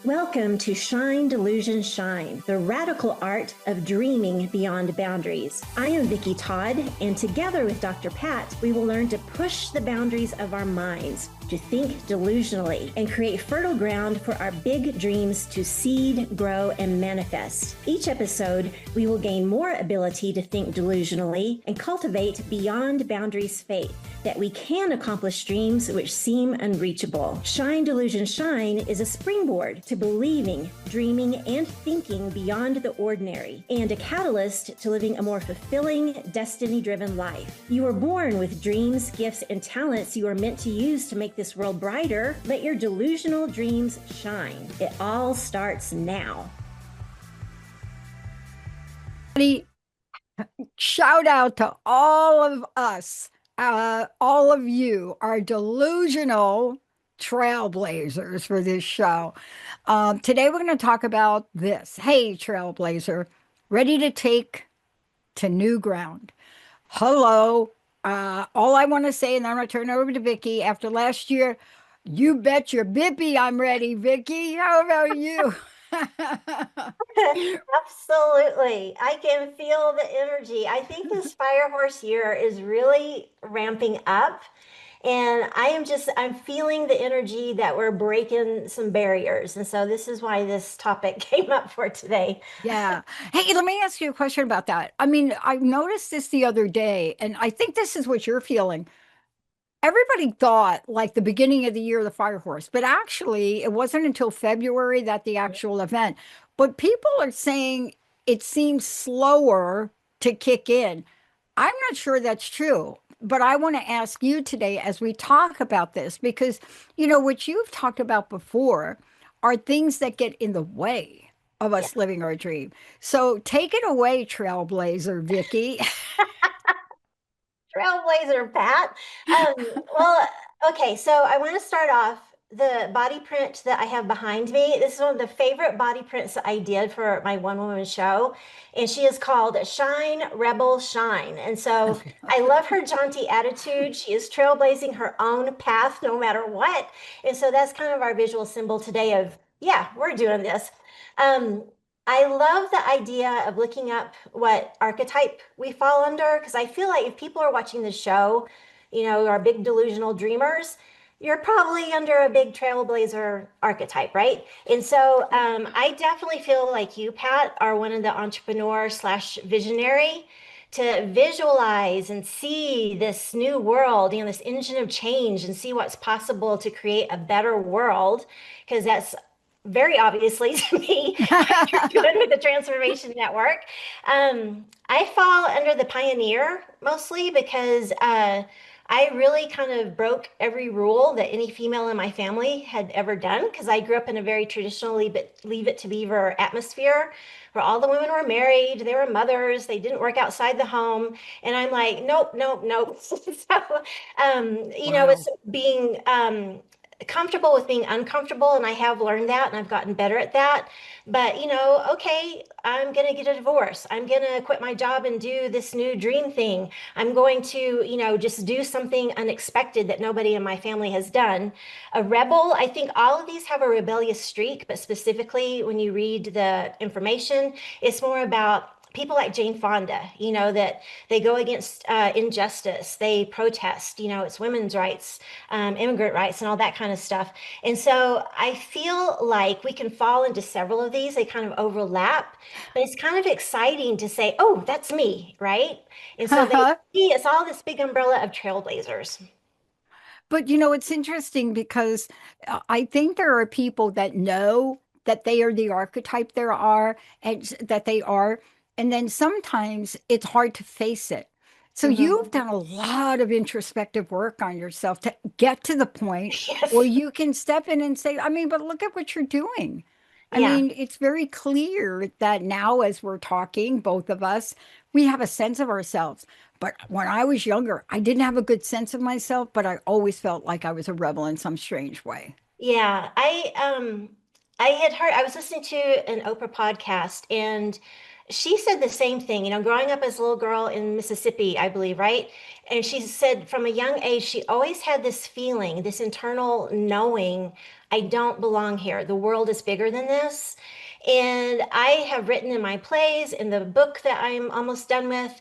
Welcome to Shine, Delusion, Shine, the radical art of dreaming beyond boundaries. I am Vicki Todd, and together with Dr. Pat, we will learn to push the boundaries of our minds, to think delusionally, and create fertile ground for our big dreams to seed, grow, and manifest. Each episode, we will gain more ability to think delusionally and cultivate beyond boundaries faith that we can accomplish dreams which seem unreachable. Shine, Delusion, Shine is a springboard to believing, dreaming, and thinking beyond the ordinary, and a catalyst to living a more fulfilling, destiny-driven life. You are born with dreams, gifts, and talents you are meant to use to make this world brighter. Let your delusional dreams shine. It all starts now. Shout out to all of us, all of you are delusional trailblazers for this show. Today we're going to talk about this. Hey, trailblazer, ready to take to new ground. Hello. All I want to say, and then I'm going to turn it over to Vicki. After last year, you bet your bippy I'm ready, Vicki. How about you? Absolutely. I can feel the energy. I think this Fire Horse year is really ramping up. And I'm feeling the energy that we're breaking some barriers. And so this is why this topic came up for today. Yeah. Hey, let me ask you a question about that. I mean, I noticed this the other day, and I think this is what you're feeling. Everybody thought like the beginning of the year, the Fire Horse, but actually it wasn't until February that the actual event. But people are saying it seems slower to kick in. I'm not sure that's true, but I want to ask you today as we talk about this, because, you know, what you've talked about before are things that get in the way of Yeah. us living our dream. So take it away, Trailblazer Vicky. Trailblazer, Pat. Well, okay, so I want to start off the body print that I have behind me. This is one of the favorite body prints that I did for my one woman show. And she is called Shine, Rebel, Shine. And so I love her jaunty attitude. She is trailblazing her own path no matter what. And so that's kind of our visual symbol today of, yeah, we're doing this. Um, I love the idea of looking up what archetype we fall under, because I feel like if people are watching the show, you know, are big delusional dreamers, you're probably under a big trailblazer archetype, right? And so I definitely feel like you, Pat, are one of the entrepreneur slash visionary to visualize and see this new world, you know, this engine of change and see what's possible to create a better world, because that's very obviously to me you're good with the Transformation Network. I fall under the pioneer mostly because I really kind of broke every rule that any female in my family had ever done, because I grew up in a very traditional leave it to beaver atmosphere where all the women were married, they were mothers, they didn't work outside the home. And I'm like, nope, nope, nope. So, you know, Wow. it's being comfortable with being uncomfortable, and I have learned that and I've gotten better at that. But you know, okay, I'm going to get a divorce, I'm going to quit my job and do this new dream thing, I'm going to, you know, just do something unexpected that nobody in my family has done. A rebel, I think all of these have a rebellious streak, but specifically when you read the information, it's more about people like Jane Fonda, you know, that they go against injustice, they protest, you know, it's women's rights, immigrant rights, and all that kind of stuff. And so I feel like we can fall into several of these, they kind of overlap, but it's kind of exciting to say, oh, that's me, right? And so they see it's all this big umbrella of trailblazers. But you know, it's interesting because I think there are people that know that they are the archetype there are and that they are. And then sometimes it's hard to face it. So Mhm. you've done a lot of introspective work on yourself to get to the point where Yes. you can step in and say, I mean, but look at what you're doing. I Yeah. mean, it's very clear that now, as we're talking, both of us, we have a sense of ourselves. But when I was younger, I didn't have a good sense of myself, but I always felt like I was a rebel in some strange way. Yeah, I had heard I was listening to an Oprah podcast, and she said the same thing, growing up as a little girl in Mississippi, I believe, right? And she said from a young age, she always had this feeling, this internal knowing, I don't belong here. The world is bigger than this. And I have written in my plays, in the book that I'm almost done with,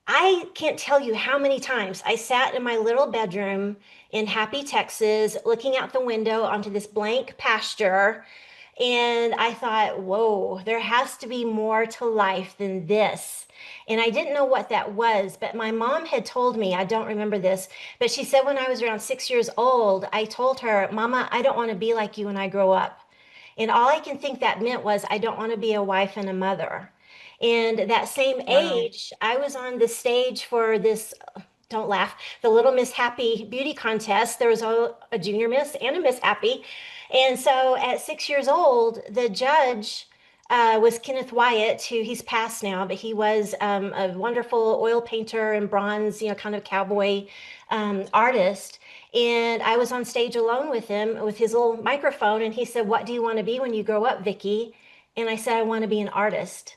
I can't tell you how many times I sat in my little bedroom in Happy, Texas, looking out the window onto this blank pasture, and I thought, whoa, there has to be more to life than this. And I didn't know what that was, but my mom had told me, I don't remember this, but she said when I was around 6 years old, I told her, Mama, I don't want to be like you when I grow up. And all I can think that meant was, I don't want to be a wife and a mother. And that same Wow. age, I was on the stage for this, don't laugh, the Little Miss Happy beauty contest. There was a junior miss and a Miss Happy. And so at 6 years old, the judge was Kenneth Wyatt, who he's passed now, but he was a wonderful oil painter and bronze, kind of cowboy artist. And I was on stage alone with him with his little microphone, and he said, "What do you want to be when you grow up, Vicky?" And I said, "I want to be an artist."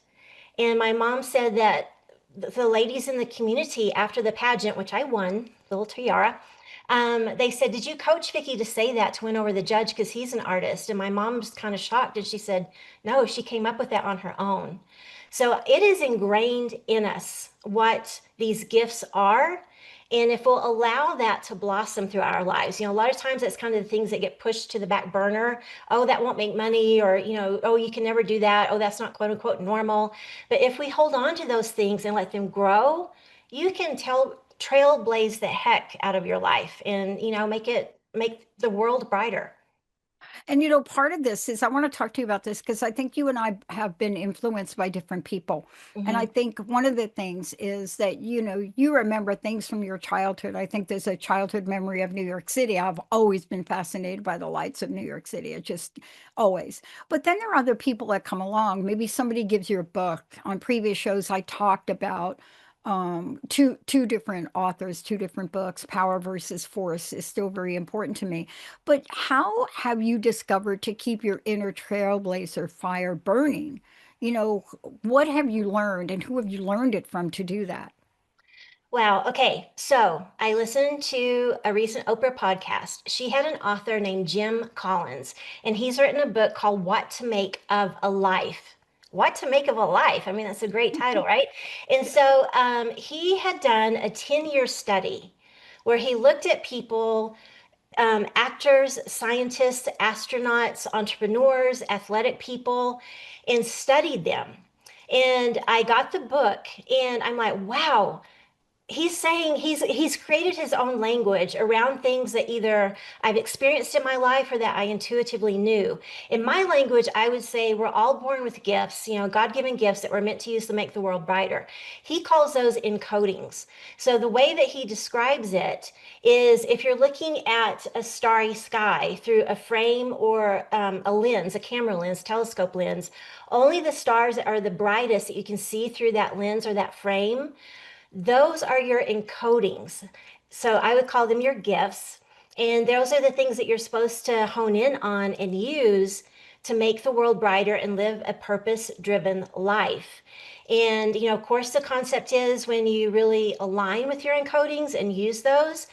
And my mom said that the ladies in the community after the pageant, which I won, little tiara, they said, "Did you coach Vicky to say that to win over the judge because he's an artist?" And my mom was kind of shocked, and she said, "No, she came up with that on her own." So it is ingrained in us what these gifts are. And if we'll allow that to blossom through our lives, a lot of times it's kind of the things that get pushed to the back burner. Oh, that won't make money, or, oh, you can never do that. Oh, that's not quote unquote normal. But if we hold on to those things and let them grow, you can trailblaze the heck out of your life and, make the world brighter. And part of this is I want to talk to you about this because I think you and I have been influenced by different people. And I Hmm. think one of the things is that, you remember things from your childhood. I think there's a childhood memory of New York City. I've always been fascinated by the lights of New York City. It just always. But then there are other people that come along. Maybe somebody gives you a book. On previous shows, I talked about two different authors, two different books. Power versus Force is still very important to me. But how have you discovered to keep your inner trailblazer fire burning? What have you learned and who have you learned it from to do that? Wow. Okay. So I listened to a recent Oprah podcast. She had an author named Jim Collins, and he's written a book called What to Make of a Life. What to Make of a Life. I mean, that's a great title, right? And so he had done a 10-year study where he looked at people, actors, scientists, astronauts, entrepreneurs, athletic people, and studied them. And I got the book, and I'm like, wow, he's saying he's created his own language around things that either I've experienced in my life or that I intuitively knew. In my language, I would say we're all born with gifts, God-given gifts that we're meant to use to make the world brighter. He calls those encodings. So the way that he describes it is if you're looking at a starry sky through a frame or a lens, a camera lens, telescope lens, only the stars that are the brightest that you can see through that lens or that frame, those are your encodings. So I would call them your gifts. And those are the things that you're supposed to hone in on and use to make the world brighter and live a purpose-driven life. And, of course, the concept is when you really align with your encodings and use those,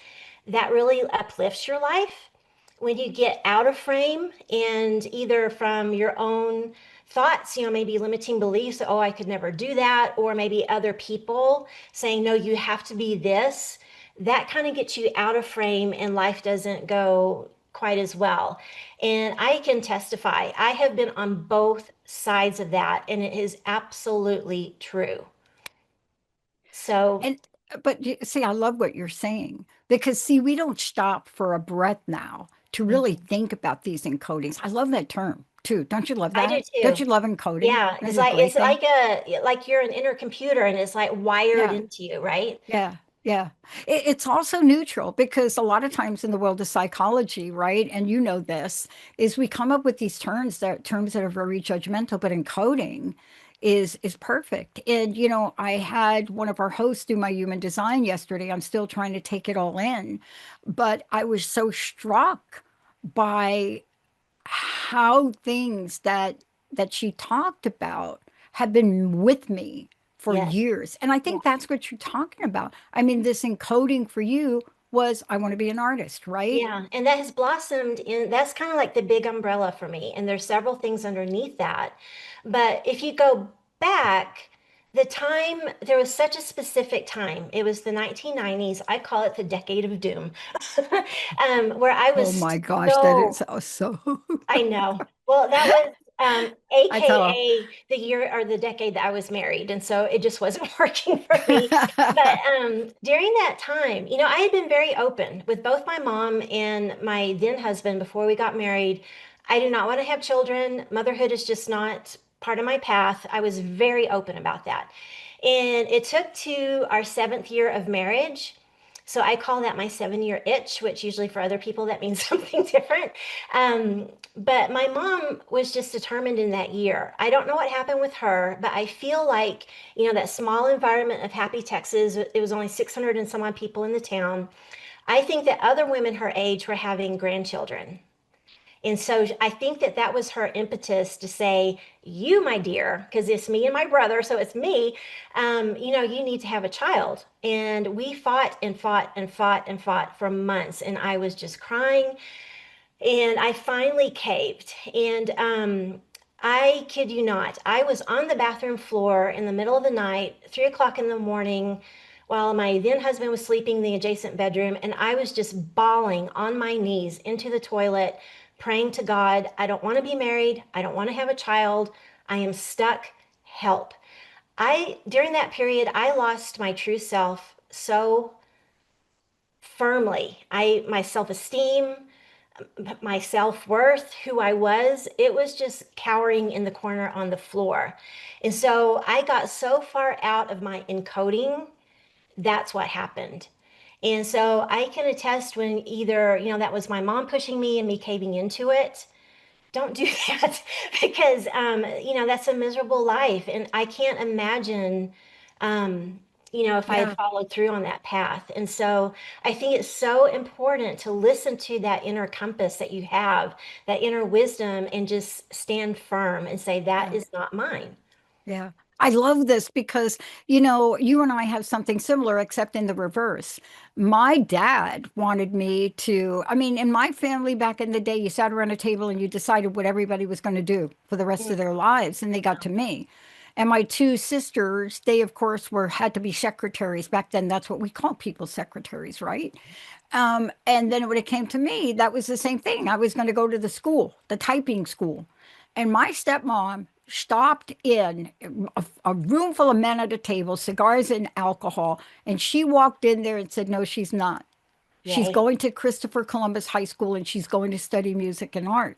that really uplifts your life. When you get out of frame and either from your own thoughts, maybe limiting beliefs, oh, I could never do that, or maybe other people saying, no, you have to be this, that kind of gets you out of frame and life doesn't go quite as well. And I can testify, I have been on both sides of that, and it is absolutely true. So And but see, I love what you're saying because see, we don't stop for a breath now to really think about these encodings. I love that term too. Don't you love I do that? Don't too. you love encoding? Yeah, Isn't it a it's great thing? like you're an inner computer and it's like wired Yeah. into you, right? Yeah, yeah. It's also neutral because a lot of times in the world of psychology, right? And you know this, is we come up with these terms that are very judgmental, but encoding is perfect. And I had one of our hosts do my human design yesterday. I'm still trying to take it all in, but I was so struck by how things that she talked about, have been with me for Yes. years. And I Yeah. think that's what you're talking about. I mean, this encoding for you was I want to be an artist, right? Yeah, and that has blossomed in that's kind of like the big umbrella for me. And there's several things underneath that. But if you go back, the time, there was such a specific time. It was the 1990s. I call it the decade of doom, where I Oh was my gosh, that so is so. I know. Well, that was I tell AKA the year or the decade that I was married. And so it just wasn't working for me. But during that time, I had been very open with both my mom and my then husband before we got married. I do not want to have children. Motherhood is just not part of my path. I was very open about that. And it took to our seventh year of marriage. So I call that my 7-year itch, which usually for other people that means something different. But my mom was just determined in that year. I don't know what happened with her, but I feel like, that small environment of Happy, Texas, it was only 600 and some odd people in the town. I think that other women her age were having grandchildren. And so I think that that was her impetus to say, you, my dear, because it's me and my brother, so it's me, you need to have a child. And we fought and fought and fought and fought for months. And I was just crying. And I finally caved. And I kid you not, I was on the bathroom floor in the middle of the night, 3 o'clock in the morning, while my then husband was sleeping in the adjacent bedroom. And I was just bawling on my knees into the toilet, praying to God, I don't want to be married. I don't want to have a child. I am stuck. Help. During that period, I lost my true self so firmly. My self-esteem, my self-worth, who I was, it was just cowering in the corner on the floor. And so I got so far out of my encoding, that's what happened. And so I can attest when either, that was my mom pushing me and me caving into it. Don't do that because, that's a miserable life. And I can't imagine, if I had Yeah, followed through on that path. And so I think it's so important to listen to that inner compass that you have, that inner wisdom, and just stand firm and say, that yeah. is not mine. Yeah. I love this because, you and I have something similar, except in the reverse. My dad wanted me to, I mean, in my family back in the day, you sat around a table and you decided what everybody was going to do for the rest Mm, of their lives, and they got to me. And my two sisters, they of course had to be secretaries. Back then, that's what we call people, secretaries, right? And then when it came to me, that was the same thing. I was going to go to the school, the typing school. And my stepmom stopped in a room full of men at a table, cigars and alcohol. And she walked in there and said, no, she's not. She's yay. going to Christopher Columbus High School and she's going to study music and art.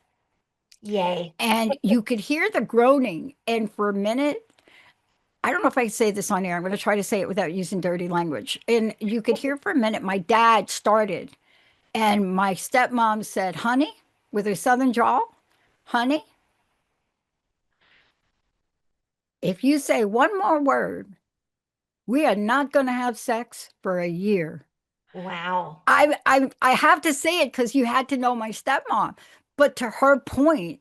Yay. And you could hear the groaning. And for a minute, I don't know if I say this on air. I'm going to try to say it without using dirty language. And you could hear for a minute, my dad started. And my stepmom said, honey, with her southern drawl, honey, if you say one more word, we are not going to have sex for a year. Wow. I have to say it because you had to know my stepmom. But to her point,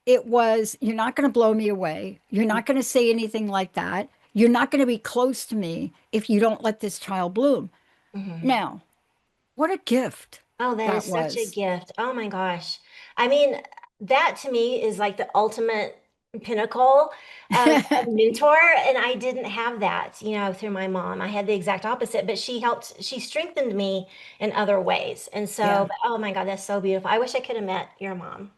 it was, you're not going to blow me away. You're not going to say anything like that. You're not going to be close to me if you don't let this child bloom. Mhm. Now, what a gift Oh, that is that such a was. gift. Oh my gosh. I mean, that to me is like the ultimate pinnacle of a mentor. And I didn't have that, through my mom. I had the exact opposite, but she strengthened me in other ways. And so, Yeah. oh my God, that's so beautiful. I wish I could have met your mom.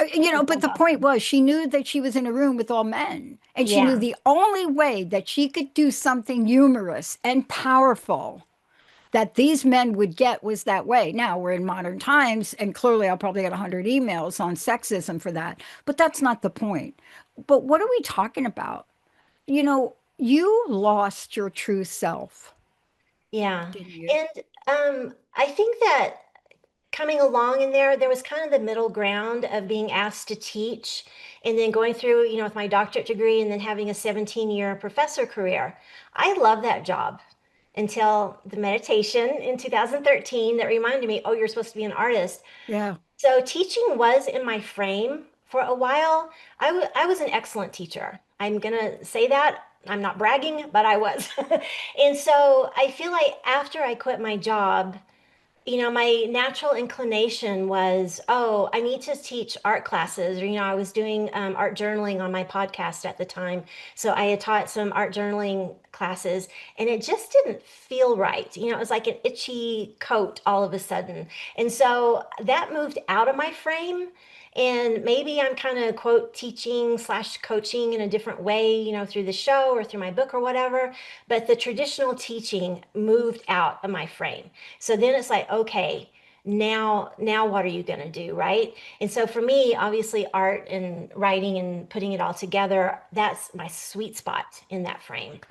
She's so But the point awesome. was she knew that she was in a room with all men. And she knew Yeah. the only way that she could do something humorous and powerful that these men would get was that way. Now we're in modern times, and clearly I'll probably get 100 emails on sexism for that. But that's not the point. But what are we talking about? You lost your true self, Yeah. didn't you? And I think that coming along in there was kind of the middle ground of being asked to teach and then going through, with my doctorate degree and then having a 17-year professor career. I love that job until the meditation in 2013 that reminded me, oh, you're supposed to be an artist. Yeah. So teaching was in my frame for a while. I was an excellent teacher. I'm gonna say that. I'm not bragging, but I was. And so I feel like after I quit my job, my natural inclination was, oh, I need to teach art classes. Or, I was doing art journaling on my podcast at the time. So I had taught some art journaling classes, and it just didn't feel right. It was like an itchy coat all of a sudden. And so that moved out of my frame. And maybe I'm kind of quote teaching slash coaching in a different way, through the show or through my book or whatever. But the traditional teaching moved out of my frame. So then it's like, okay, now what are you going to do, right? And so for me, obviously art and writing and putting it all together, that's my sweet spot in that frame.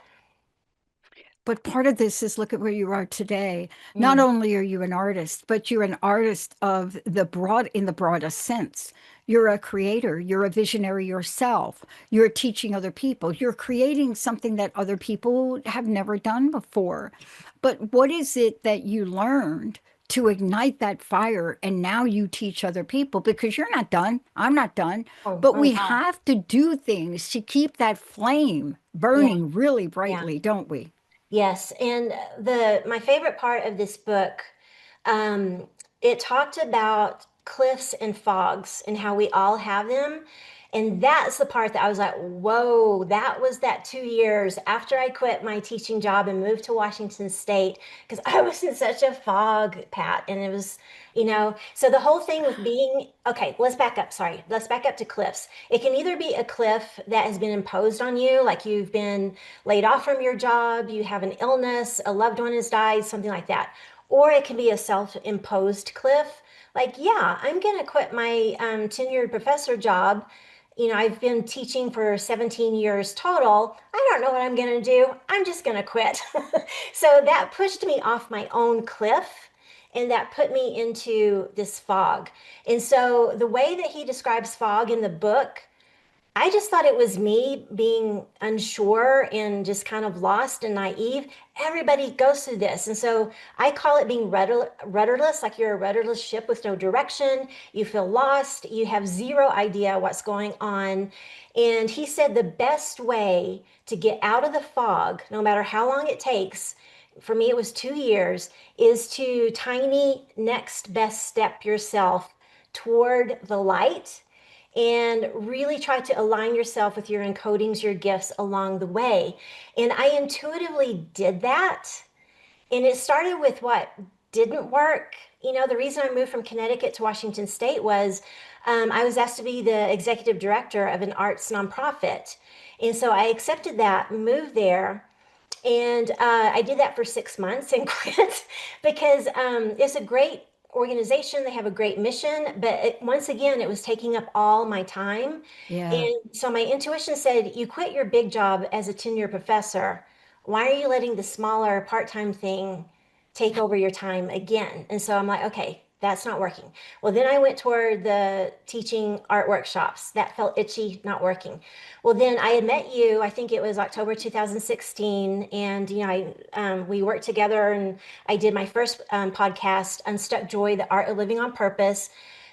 But part of this is look at where you are today. Not Mm, only are you an artist, but you're an artist of the broad, in the broadest sense. You're a creator, you're a visionary yourself, you're teaching other people, you're creating something that other people have never done before. But what is it that you learned to ignite that fire and now you teach other people? Because you're not done, I'm not done, oh, but oh we no. have to do things to keep that flame Yeah, burning really yeah. brightly, don't we? Yes, and the my favorite part of this book, um, it talked about cliffs and fogs and how we all have them. And that's the part that I was like, whoa, that was that 2 years after I quit my teaching job and moved to Washington State because I was in such a fog, Pat. And it was, so the whole thing with being, okay, let's back up. Sorry. Let's back up to cliffs. It can either be a cliff that has been imposed on you, like you've been laid off from your job, you have an illness, a loved one has died, something like that. Or it can be a self-imposed cliff. Like, yeah, I'm going to quit my tenured professor job. I've been teaching for 17 years total. I don't know what I'm going to do. I'm just going to quit. So that pushed me off my own cliff and that put me into this fog. And so the way that he describes fog in the book, I just thought it was me being unsure and just kind of lost and naive. Everybody goes through this. And so I call it being rudderless, like you're a rudderless ship with no direction. You feel lost. You have zero idea what's going on. And he said the best way to get out of the fog, no matter how long it takes, for me it was 2 years, is to tiny next best step yourself toward the light and really try to align yourself with your encodings, your gifts along the way. And I intuitively did that. And it started with what didn't work. The reason I moved from Connecticut to Washington State was I was asked to be the executive director of an arts nonprofit. And so I accepted that, moved there, and I did that for 6 months and quit because it's a great organization. They have a great mission, but once again, it was taking up all my time. Yeah. And so my intuition said, you quit your big job as a tenure professor. Why are you letting the smaller part-time thing take over your time again? And so I'm like, okay, that's not working. Well, then I went toward the teaching art workshops. That felt itchy, not working. Well, then I had met you, I think it was October 2016, and we worked together and I did my first podcast, Unstuck Joy, the Art of Living on Purpose.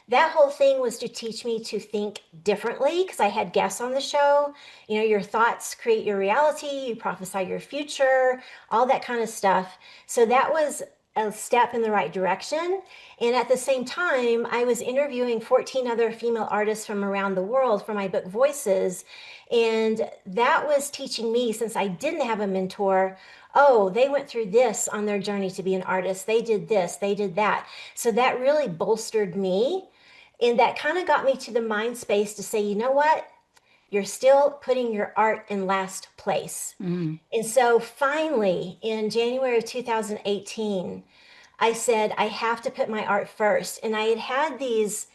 That whole thing was to teach me to think differently because I had guests on the show. Your thoughts create your reality, you prophesy your future, all that kind of stuff. So that was a step in the right direction. And at the same time, I was interviewing 14 other female artists from around the world for my book Voices. And that was teaching me, since I didn't have a mentor, oh, they went through this on their journey to be an artist. They did this, they did that. So that really bolstered me. And that kind of got me to the mind space to say, you know what? You're still putting your art in last place. Mm. And so finally, in January of 2018, I said, I have to put my art first. And I had these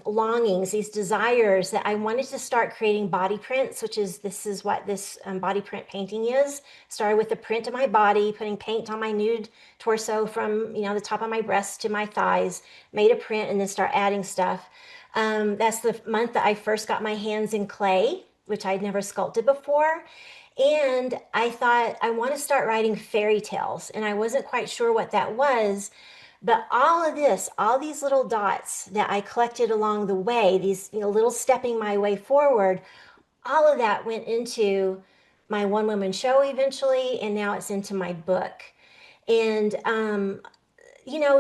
longings, these desires that I wanted to start creating body prints, this is what this body print painting is. Started with the print of my body, putting paint on my nude torso from the top of my breast to my thighs, made a print, and then start adding stuff. That's the month that I first got my hands in clay, which I'd never sculpted before. And I thought I want to start writing fairy tales, and I wasn't quite sure what that was. But all of this, all these little dots that I collected along the way, these little stepping my way forward, all of that went into my one woman show eventually, and now it's into my book. And,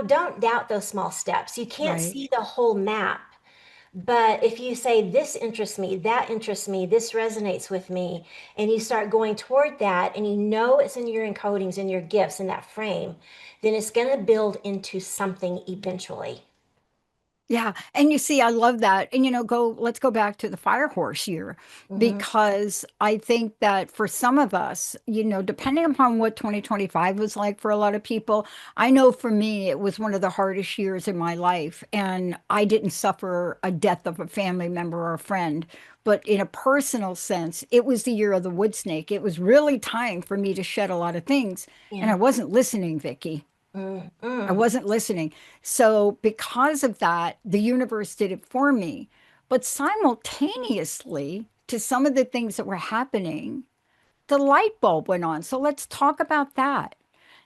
don't doubt those small steps. You can't Right. see the whole map. But if you say, this interests me, that interests me, this resonates with me, and you start going toward that, and you know it's in your encodings and your gifts in that frame, then it's going to build into something eventually. Yeah. And you see, I love that. And, let's go back to the fire horse year, Hmm. because I think that for some of us, depending upon what 2025 was like for a lot of people, I know for me, it was one of the hardest years in my life. And I didn't suffer a death of a family member or a friend. But in a personal sense, it was the year of the wood snake. It was really time for me to shed a lot of things. And I Yeah. wasn't listening, Vicky. I Mm-mm. wasn't listening. So, because of that, the universe did it for me. But simultaneously to some of the things that were happening, the light bulb went on. So, let's talk about that.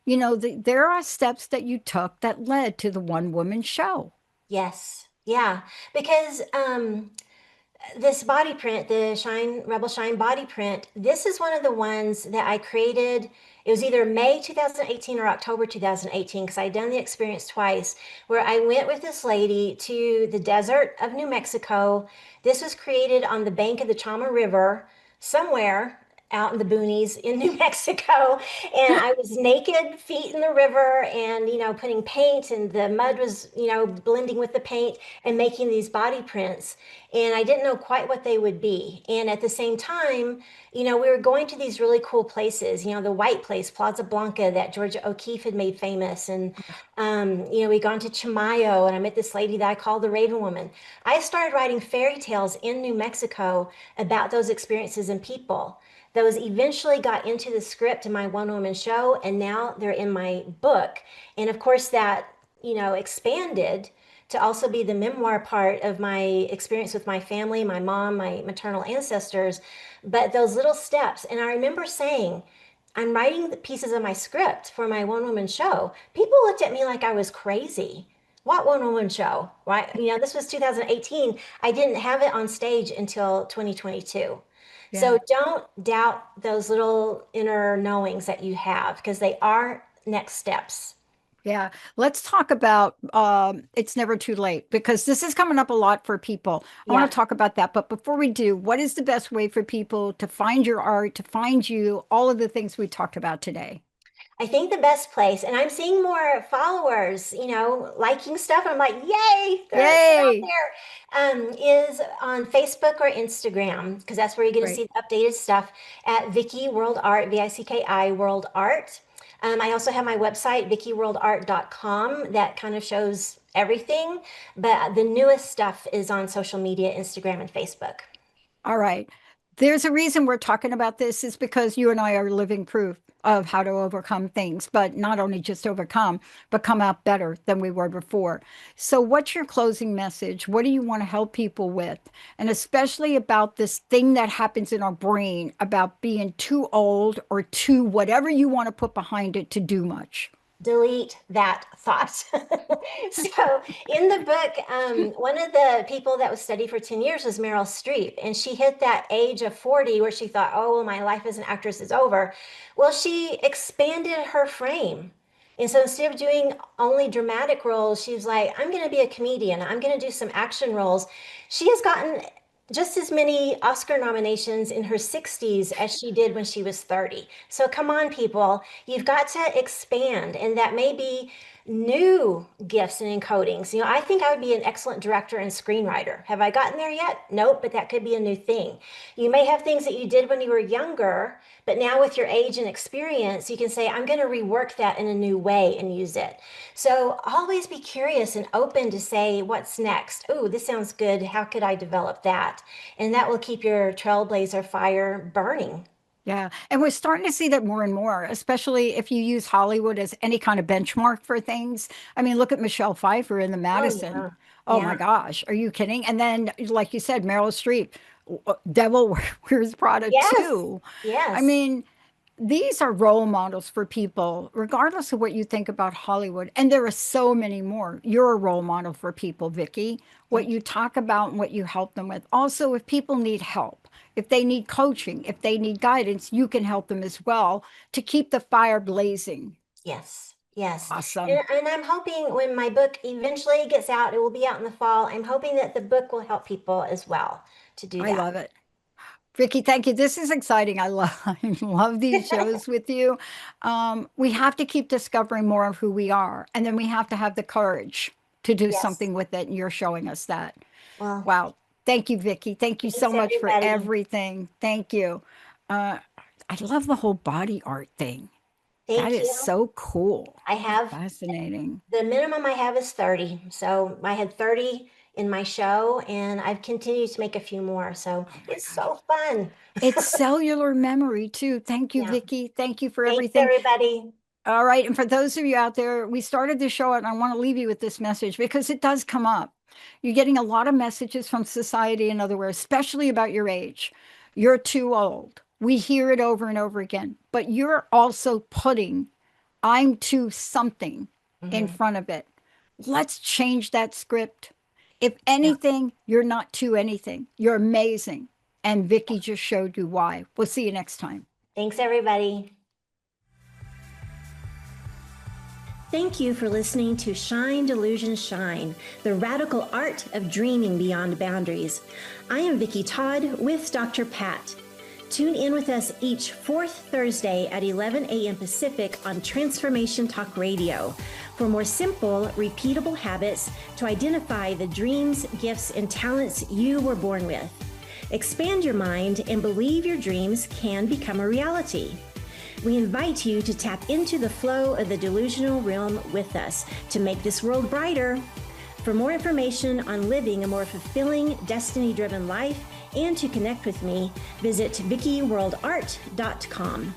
There are steps that you took that led to the one woman show. Yes. Yeah. Because this body print, the Shine Rebel Shine body print, this is one of the ones that I created. It was either May 2018 or October 2018 because I'd done the experience twice where I went with this lady to the desert of New Mexico. This was created on the bank of the Chama River somewhere out in the boonies in New Mexico. And I was naked, feet in the river, and, putting paint, and the mud was, blending with the paint and making these body prints. And I didn't know quite what they would be. And at the same time, we were going to these really cool places, the White Place, Plaza Blanca, that Georgia O'Keeffe had made famous. And, we'd gone to Chimayo, and I met this lady that I called the Raven Woman. I started writing fairy tales in New Mexico about those experiences and people. Those eventually got into the script in my one woman show, and now they're in my book. And of course, that, expanded to also be the memoir part of my experience with my family, my mom, my maternal ancestors. But those little steps, and I remember saying, I'm writing the pieces of my script for my one woman show. People looked at me like I was crazy. What one woman show? Right? This was 2018. I didn't have it on stage until 2022. So Yeah. don't doubt those little inner knowings that you have because they are next steps. Yeah, let's talk about it's never too late, because this is coming up a lot for people. I want Yeah. to talk about that. But before we do, what is the best way for people to find your art, to find you, all of the things we talked about today? I think the best place, and I'm seeing more followers, liking stuff. I'm like, yay, they're out Yay! there. Is on Facebook or Instagram, because that's where you're going to Great. see the updated stuff at Vicky World Art, VICKI World Art. I also have my website, vickyworldart.com, that kind of shows everything. But the newest stuff is on social media, Instagram and Facebook. All right. There's a reason we're talking about this, is because you and I are living proof of how to overcome things, but not only just overcome, but come out better than we were before. So, what's your closing message? What do you want to help people with? And especially about this thing that happens in our brain about being too old or too whatever you want to put behind it to do much. Delete that thought. So in the book, one of the people that was studied for 10 years was Meryl Streep, and she hit that age of 40 where she thought, oh, well, my life as an actress is over. Well, she expanded her frame. And so instead of doing only dramatic roles, she was like, I'm going to be a comedian. I'm going to do some action roles. She has gotten just as many Oscar nominations in her 60s as she did when she was 30. So come on, people. You've got to expand, and that may be new gifts and encodings. I think I would be an excellent director and screenwriter. Have I gotten there yet? Nope, but that could be a new thing. You may have things that you did when you were younger, but now with your age and experience, you can say, I'm going to rework that in a new way and use it. So always be curious and open to say, what's next? Oh, this sounds good. How could I develop that? And that will keep your trailblazer fire burning. Yeah. And we're starting to see that more and more, especially if you use Hollywood as any kind of benchmark for things. I mean, look at Michelle Pfeiffer in the Oh, Madison. yeah. Oh my Yeah. gosh. Are you kidding? And then, like you said, Meryl Streep, Devil Wears Prada Yes. 2. I Yes. mean, these are role models for people, regardless of what you think about Hollywood. And there are so many more. You're a role model for people, Vicky. What Thank you talk about and what you help them with. Also, if people need help, if they need coaching, if they need guidance, you can help them as well to keep the fire blazing. Yes, yes. Awesome. And I'm hoping when my book eventually gets out, it will be out in the fall. I'm hoping that the book will help people as well to do I that. love it. Vicky, thank you. This is exciting. I love these shows with you. We have to keep discovering more of who we are, and then we have to have the courage to do Yes. something with it. And you're showing us that. Well, Wow. Thank you, Vicky. Thank you so thanks much for everybody. everything. Thank you. Uh, I love the whole body art thing. That Thank is you. so cool. I have Fascinating. the minimum I have is 30. So I had 30 in my show and I've continued to make a few more. So Oh my it's gosh. so fun. It's cellular memory too. Thank you, Yeah. Vicky. Thank you for Thanks everything. everybody. All right. And for those of you out there, we started the show and I want to leave you with this message because it does come up. You're getting a lot of messages from society and otherwhere, especially about your age. You're too old. We hear it over and over again, but you're also putting I'm too something in Hmm. front of it. Let's change that script. If Yeah. anything, you're not too anything. You're amazing. And Vicky just showed you why. We'll see you next time. Thanks everybody. Thank you for listening to Shine, Delusion, Shine, the radical art of dreaming beyond boundaries. I am Vicki Todd with Dr. Pat. Tune in with us each fourth Thursday at 11 a.m. Pacific on Transformation Talk Radio for more simple, repeatable habits to identify the dreams, gifts, and talents you were born with. Expand your mind and believe your dreams can become a reality. We invite you to tap into the flow of the delusional realm with us to make this world brighter. For more information on living a more fulfilling, destiny-driven life and to connect with me, visit VickiWorldArt.com.